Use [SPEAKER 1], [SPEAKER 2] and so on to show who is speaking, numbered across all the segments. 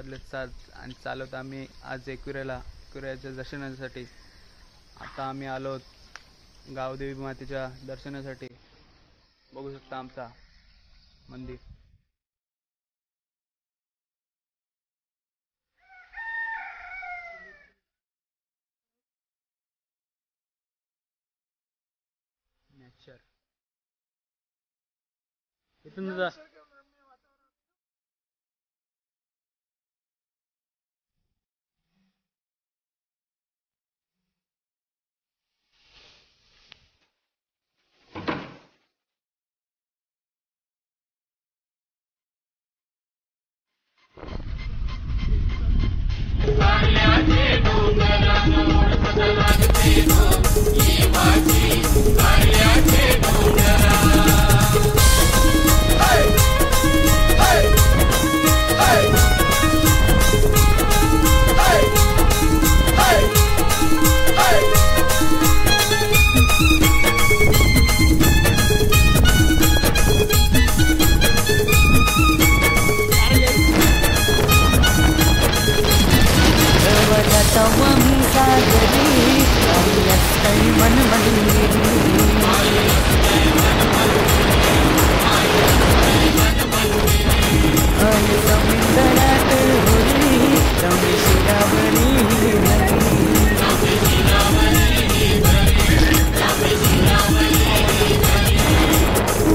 [SPEAKER 1] बदलत आणि चालवत आम्ही आज एकविऱ्याच्या दर्शनासाठी. आता आम्ही आलो गावदेवी मातेच्या दर्शनासाठी. बघू शकता आमचा मंदिर. नेचर इथून जा.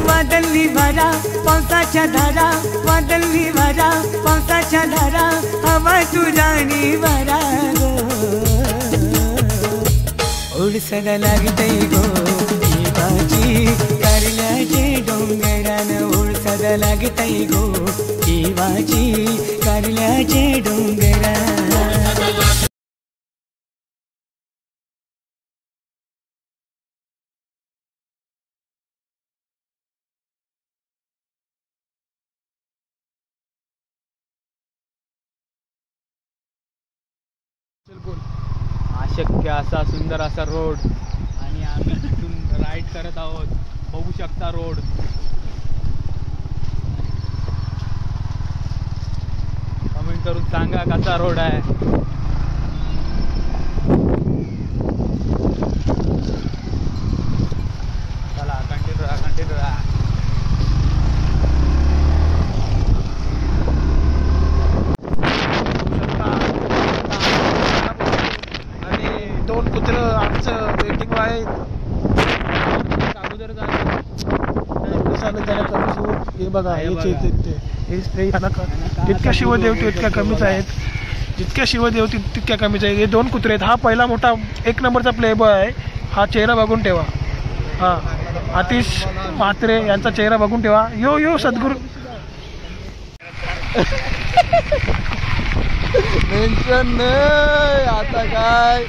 [SPEAKER 2] वादळी वारा पावसाच्या धारा, वादळी वारा पावसाच्या धारा, हवा तुझानी वारा गो. ओळसदा लागतय गो देवाची कारल्याचे डोंगरान. ओळसदा लागतय गो देवाची कारल्याचे डोंगरान.
[SPEAKER 1] अशक्य असा सुंदर असा रोड आणि आम्ही तिथून राईड करत आहोत. बघू शकता रोड. कमेंट करून सांगा कसा रोड आहे. चला कंटिन्यू राहा.
[SPEAKER 3] कुत्र आमचं वेटिंग आहे.
[SPEAKER 1] अगोदर
[SPEAKER 3] त्याला कमी शिव हे बघा हे स्प्रे जितक्या शिवदेव तितक्या कमीच आहेत. जितक्या शिवदेव तितक्या कमीच आहेत. हे 2 कुत्रे आहेत. हा पहिला मोठा 1 नंबरचा प्लेबॉय आहे. हा चेहरा बघून ठेवा. हा आतिश म्हात्रे यांचा चेहरा बघून ठेवा. यो सद्गुरू मेन्शन नाही आता काय.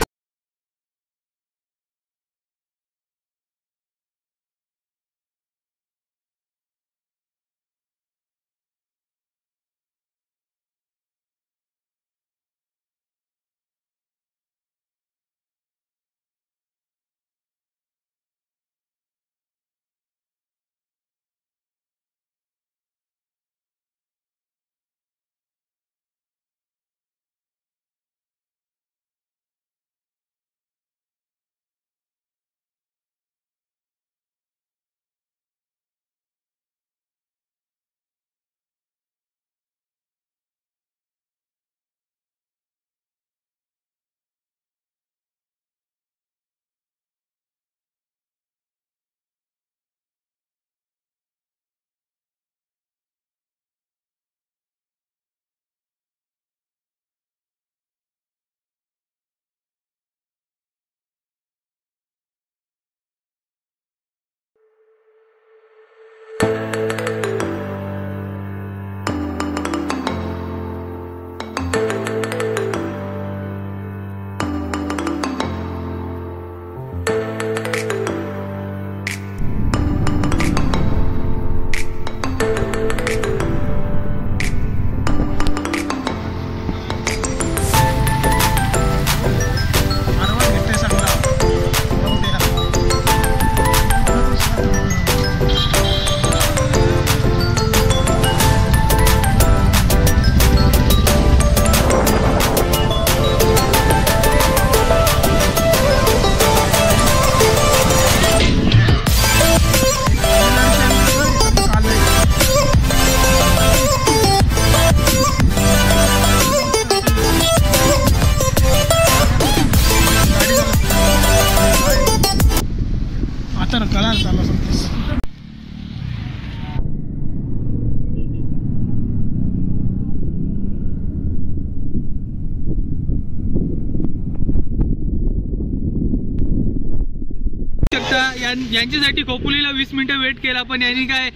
[SPEAKER 1] शकता यांच्यासाठी खोपोलीला 20 मिनिटं वेट केला, पण यांनी काय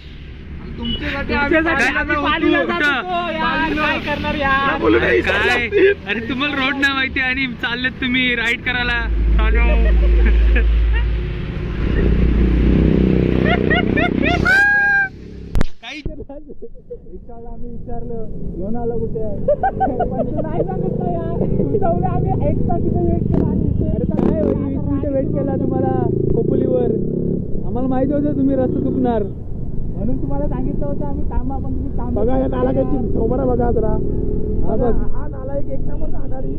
[SPEAKER 1] काय अरे तुम्हाला रोड नाही माहिती आणि चाललेत तुम्ही राईड करायला. काही आम्ही विचारलं लोणाला कुठे आहे, नाही सांगत नाही यार. आम्ही 1 तास इथे वेट केला आणि 20 मिनिटं वेट केला तुम्हाला खोपोलीवर. आम्हाला माहिती होतं तुम्ही रस्ता चुकणार म्हणून तुम्हाला सांगितलं होतं आम्ही थांबा, पण तुम्ही थांबा. बघा या नालायकाची सोबत बघा जरा. हा नालायक 1 नंबरचा आघाडी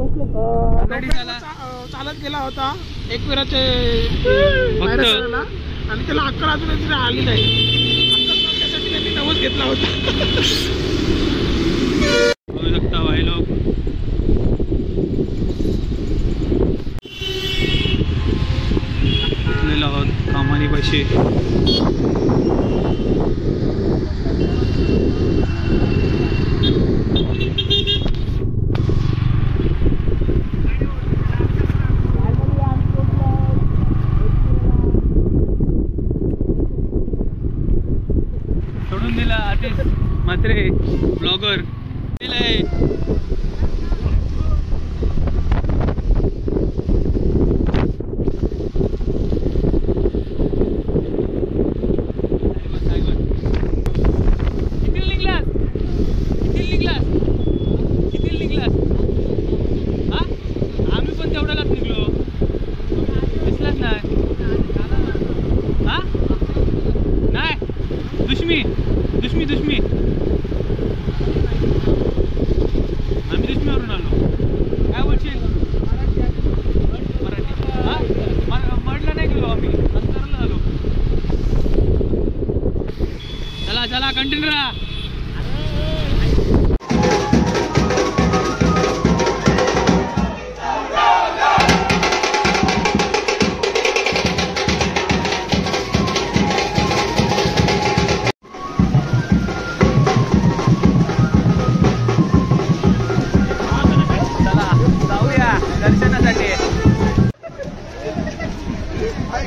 [SPEAKER 1] बसलो. चालत गेला होता एकविराचे आणि त्याला अक्कल अजून आली नाही. त्यासाठी त्यांनी नवस घेतला होता. बघू शकता भाई लोक कामानी पैसे. सोडून दिला आतिश म्हात्रे ब्लॉगर. आम्ही पण तेवढ्यालाच निघलो. दिसलाच नाही. हा नाही दुश्मी आम्ही दुश्मीवरून आलो. काय बोलशील? मराठी हा मडला नाही गेलो आम्ही, अंतरला आलो. चला कंटिन्यू राहा. दर्शनासाठी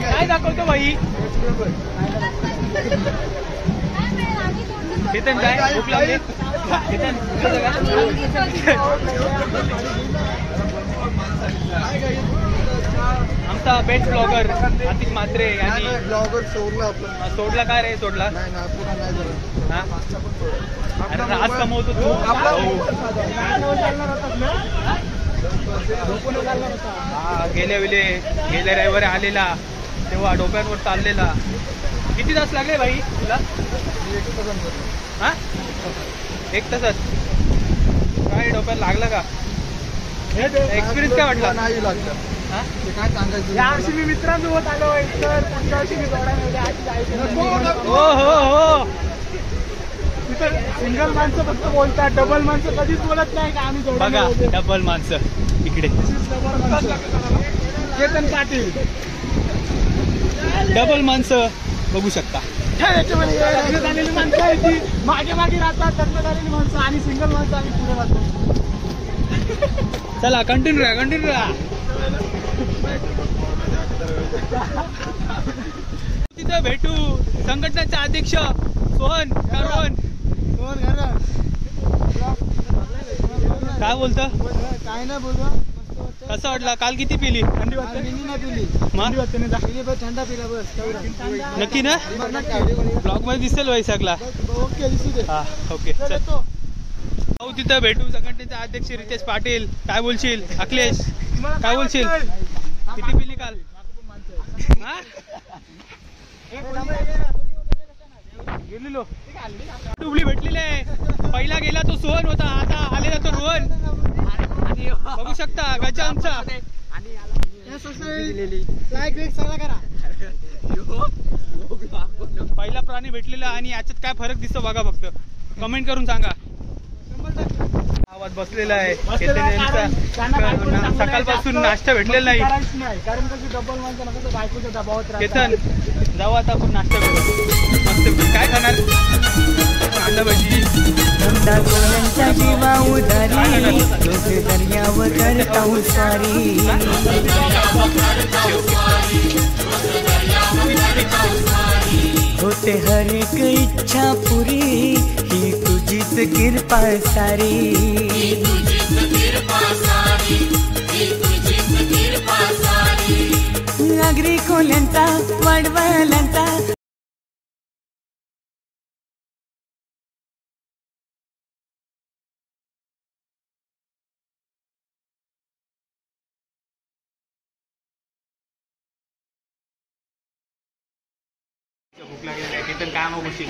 [SPEAKER 1] काय दाखवतो भाई? केतन काय भूक लागली? केतन आमचा बेस्ट ब्लॉगर आतिश म्हात्रे आणि
[SPEAKER 4] ब्लॉगर
[SPEAKER 1] सोडला काय रे? सोडला अरे आज कमवतो तू. गेल्या रविवारी आलेला तेव्हा डोक्यांवर चाललेला. किती तास लागले भाई तुला? 1 तासात काय डोक्यात लागलं का? एक्सपिरियन्स काय वाटला?
[SPEAKER 4] नाही लागलं. काय सांगायचं,
[SPEAKER 3] यावर्षी मी मित्रांसोबत आलो तर पुढच्या वर्षी मी
[SPEAKER 1] हो
[SPEAKER 3] सिंगल माणसं फक्त बोलतात, डबल माणसं कधीच बोलत नाही का आम्ही जोडा.
[SPEAKER 1] बघा डबल माणसं इकडे.
[SPEAKER 3] केतन पाटील
[SPEAKER 1] डबल माणसं बघू शकता.
[SPEAKER 3] लग्न झालेली माणसं आहे ती मागे राहतात. लग्न झालेली माणसं आणि सिंगल माणसं आम्ही पुढे राहतो.
[SPEAKER 1] चला कंटिन्यू राहा. तिथं भेटू संघटनेचा अध्यक्ष सोहन करोन. काय बोलतो?
[SPEAKER 4] काय नाही बोलवा.
[SPEAKER 1] कसं वाटलं? काल किती पिली?
[SPEAKER 4] थंडी थंडा पिला बस.
[SPEAKER 1] नक्की ना? ब्लॉग मध्ये दिसेल वैशाखला. हा ओके चल जाऊ तिथं भेटू. संघटनेचा अध्यक्ष रितेश पाटील. काय बोलशील? अखिलेश काय बोलशील? किती पिली काल? गेलेलो डुबली भेटलेले. पहिला गेला तो सोहन होता, आता आलेला तो रोहन. बघू शकता गजांचा पहिला प्राणी भेटलेला. आणि याच्यात काय फरक दिसतो बघा, फक्त कमेंट करून सांगा. आवाज बसलेला आहे. सकाळपासून नाश्ता भेटलेला नाही.
[SPEAKER 3] कारण की डबल माणसं बायकोच्या दबावात
[SPEAKER 1] केतन जाऊ आता आपण नाश्ता करू. मस्त काय खाणार?
[SPEAKER 2] समजा कोल्यांचा जीवा उदारी रोज दर्यावर करताऊ स्वारी होते हर एक इच्छा पुरी ही तुझीच कृपा सारी नागरी कोल्यांचा वाडवलांचा
[SPEAKER 1] भूक लागलेली आहे केतन काय मागवशील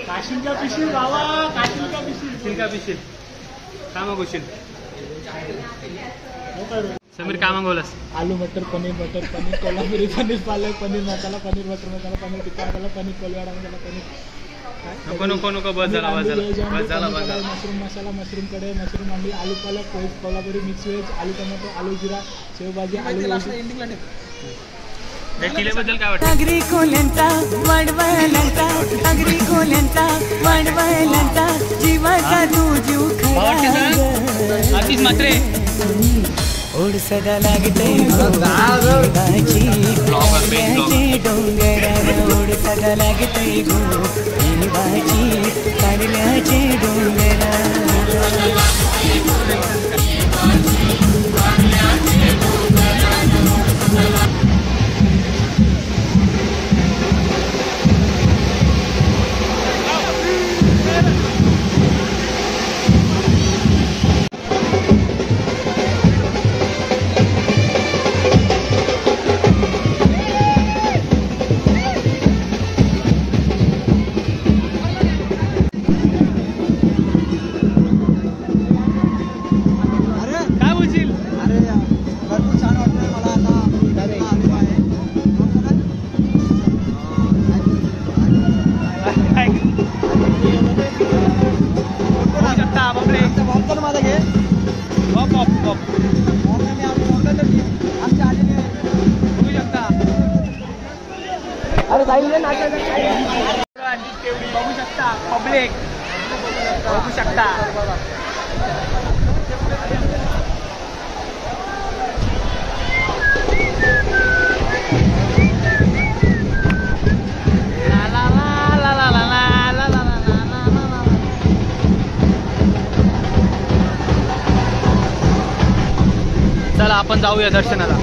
[SPEAKER 1] काशींचा पिशील बाबा काशींचा पिशील का पिशील काय मागवशील समीर काय मागवलंस
[SPEAKER 3] आलू मटर पनीर कोल्हापुरी पनीर पालक पनीर मसाला पनीर बटर मसाला पनीर टिक्का मसाला पनीर कोलवाडा मसाला पनीर
[SPEAKER 1] नको बस झाला
[SPEAKER 3] मशरूम मसाला मशरूम कढई मशरूम अंडी आलू पालक व्हेज कोल्हापुरी मिक्स व्हेज आलू टमाटो आलू जिरा शेवभाजी आलू
[SPEAKER 1] बद्दल काय वाटतं
[SPEAKER 2] नागरी कोल्यांचा वाडवलांचा नागरी कोल्यांचा वाडवलांचा जीवाचा तू जीव खरा
[SPEAKER 1] आधीच मात्रे
[SPEAKER 2] ओढ सदा लागते जीवाची कारल्याचे डोंगराला ओढ सदा लागते गो जीवाची कारल्याचे डोंगरा
[SPEAKER 1] बघू शकता पब्लिक बघू शकता चला आपण जाऊया दर्शनाला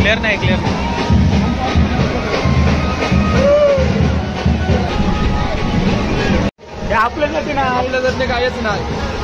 [SPEAKER 1] क्लिअर नाही क्लिअर आपलं नक्की ना आपलं जर कायच नाही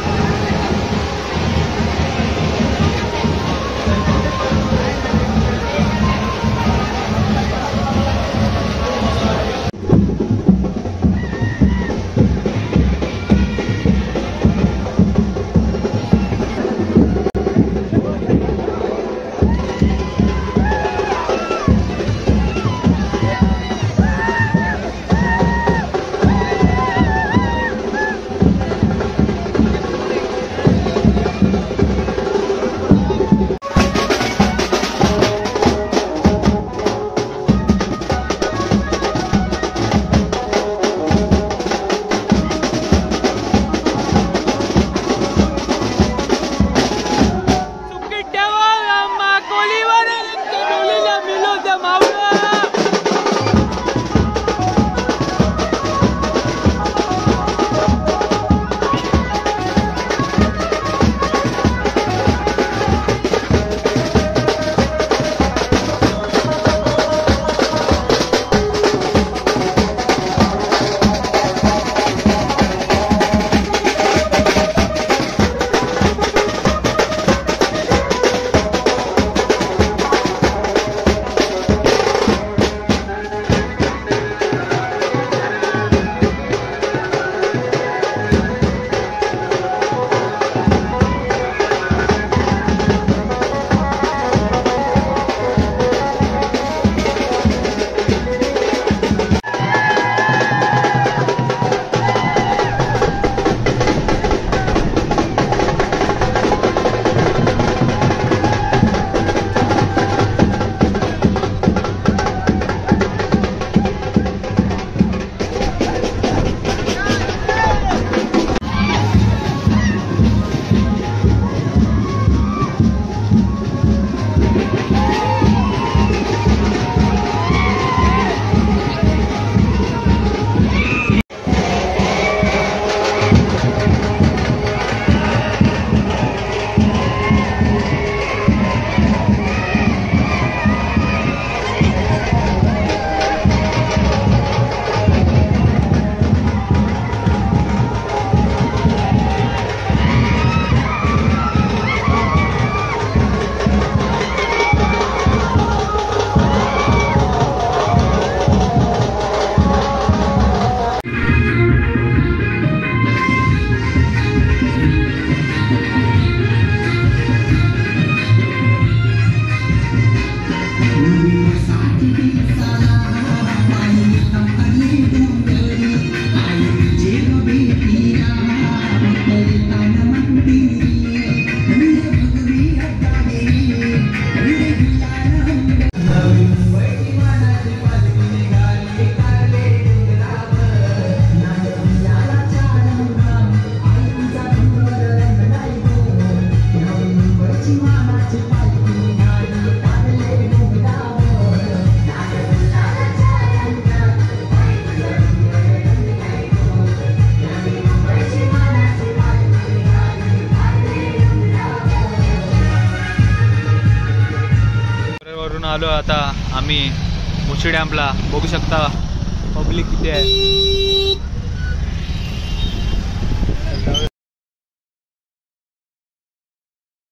[SPEAKER 5] आलो आता आम्ही मुशी डॅमला. बघू शकता पब्लिक किती आहे.